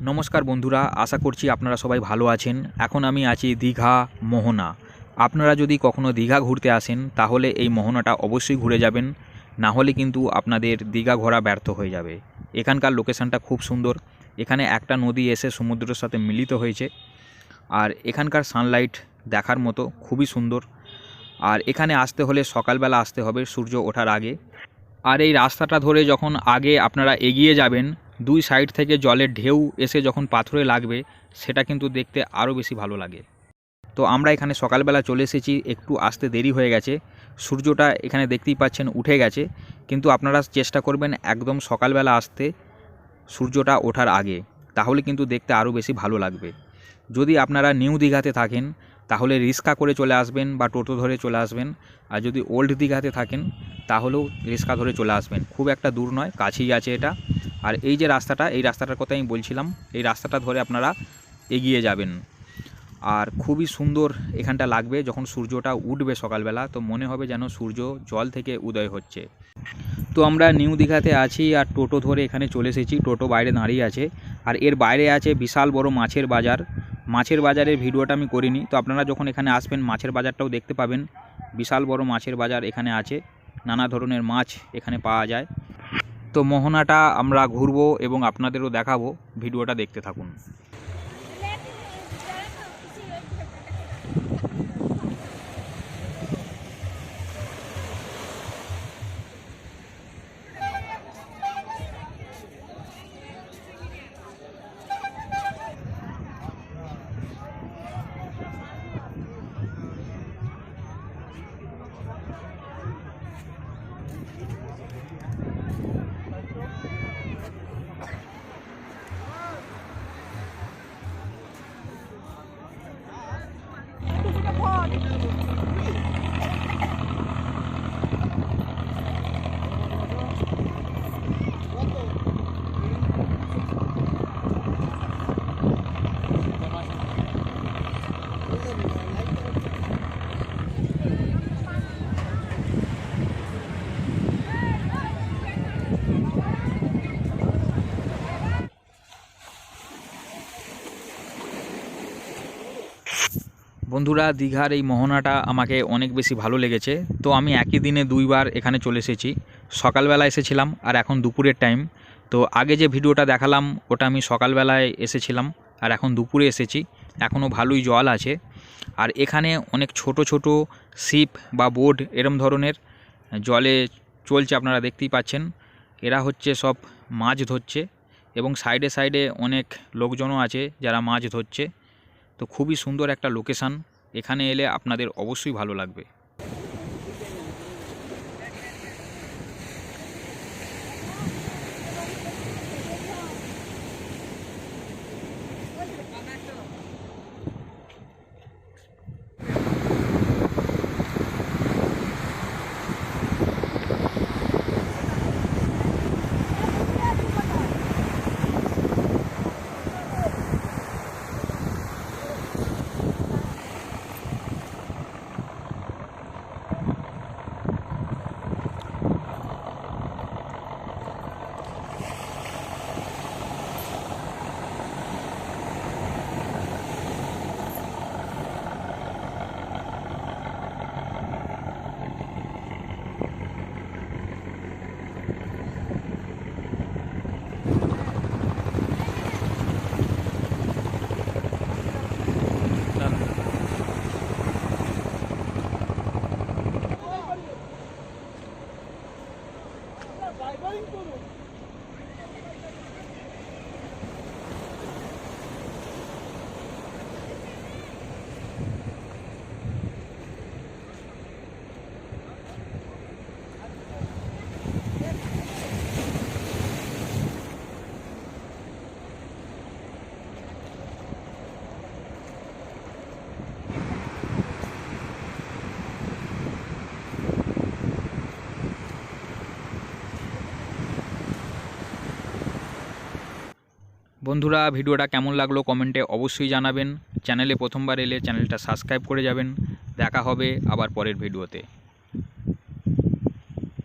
নমস্কার বন্ধুরা, আশা করছি আপনারা সবাই ভালো আছেন। এখন আমি আছি দীঘা মোহনা। আপনারা যদি কখনো দীঘা ঘুরতে আসেন তাহলে এই মোহনাটা অবশ্যই ঘুরে যাবেন, না হলে কিন্তু আপনাদের দীঘা ঘোরা ব্যর্থ হয়ে যাবে। এখানকার লোকেশানটা খুব সুন্দর। এখানে একটা নদী এসে সমুদ্রের সাথে মিলিত হয়েছে, আর এখানকার সানলাইট দেখার মতো খুবই সুন্দর। আর এখানে আসতে হলে সকালবেলা আসতে হবে, সূর্য ওঠার আগে। আর এই রাস্তাটা ধরে যখন আগে আপনারা এগিয়ে যাবেন, দুই সাইড থেকে জলের ঢেউ এসে যখন পাথরে লাগবে, সেটা কিন্তু দেখতে আরও বেশি ভালো লাগে। তো আমরা এখানে সকালবেলা চলে এসেছি, একটু আসতে দেরি হয়ে গেছে। সূর্যটা এখানে দেখতেই পাচ্ছেন উঠে গেছে, কিন্তু আপনারা চেষ্টা করবেন একদম সকালবেলা আসতে, সূর্যটা ওঠার আগে, তাহলে কিন্তু দেখতে আরও বেশি ভালো লাগবে। যদি আপনারা নিউ দীঘাতে থাকেন তাহলে রিক্সা করে চলে আসবেন বা টোটো ধরে চলে আসবেন, আর যদি ওল্ড দীঘাতে থাকেন তাহলেও রিক্সা ধরে চলে আসবেন। খুব একটা দূর নয়, কাছেই আছে এটা। আর এই যে রাস্তাটা, এই রাস্তাটার কথা আমি বলছিলাম, এই রাস্তাটা ধরে আপনারা এগিয়ে যাবেন। আর খুবই সুন্দর এখানটা লাগবে যখন সূর্যটা উঠবে সকালবেলা, তো মনে হবে যেন সূর্য জল থেকে উদয় হচ্ছে। তো আমরা নিউ দীঘাতে আছি আর টোটো ধরে এখানে চলে এসেছি। টোটো বাইরে দাঁড়িয়ে আছে, আর এর বাইরে আছে বিশাল বড় মাছের বাজার। মাছের বাজারের ভিডিওটা আমি করিনি, তো আপনারা যখন এখানে আসবেন মাছের বাজারটাও দেখতে পাবেন। বিশাল বড় মাছের বাজার এখানে আছে, নানা ধরনের মাছ এখানে পাওয়া যায়। তো মোহনাটা আমরা ঘুরবো এবং আপনাদেরও দেখাবো, ভিডিওটা দেখতে থাকুন। বন্ধুরা, দীঘার এই মোহনাটা আমাকে অনেক বেশি ভালো লেগেছে। তো আমি একই দিনে দুইবার এখানে চলে এসেছি। সকালবেলা এসেছিলাম আর এখন দুপুরের টাইম। তো আগে যে ভিডিওটা দেখালাম ওটা আমি সকালবেলায় এসেছিলাম, আর এখন দুপুরে এসেছি। এখনও ভালোই জল আছে। আর এখানে অনেক ছোট ছোট শিপ বা বোট এরম ধরনের জলে চলছে, আপনারা দেখতেই পাচ্ছেন। এরা হচ্ছে সব মাছ ধরছে, এবং সাইডে সাইডে অনেক লোকজনও আছে যারা মাছ ধরছে। তো খুবই সুন্দর একটা লোকেশান, এখানে এলে আপনাদের অবশ্যই ভালো লাগবে। বন্ধুরা, ভিডিওটা কেমন লাগলো কমেন্টে অবশ্যই জানাবেন। চ্যানেলে প্রথমবার এলে চ্যানেলটা সাবস্ক্রাইব করে যাবেন। দেখা হবে আবার পরের ভিডিওতে।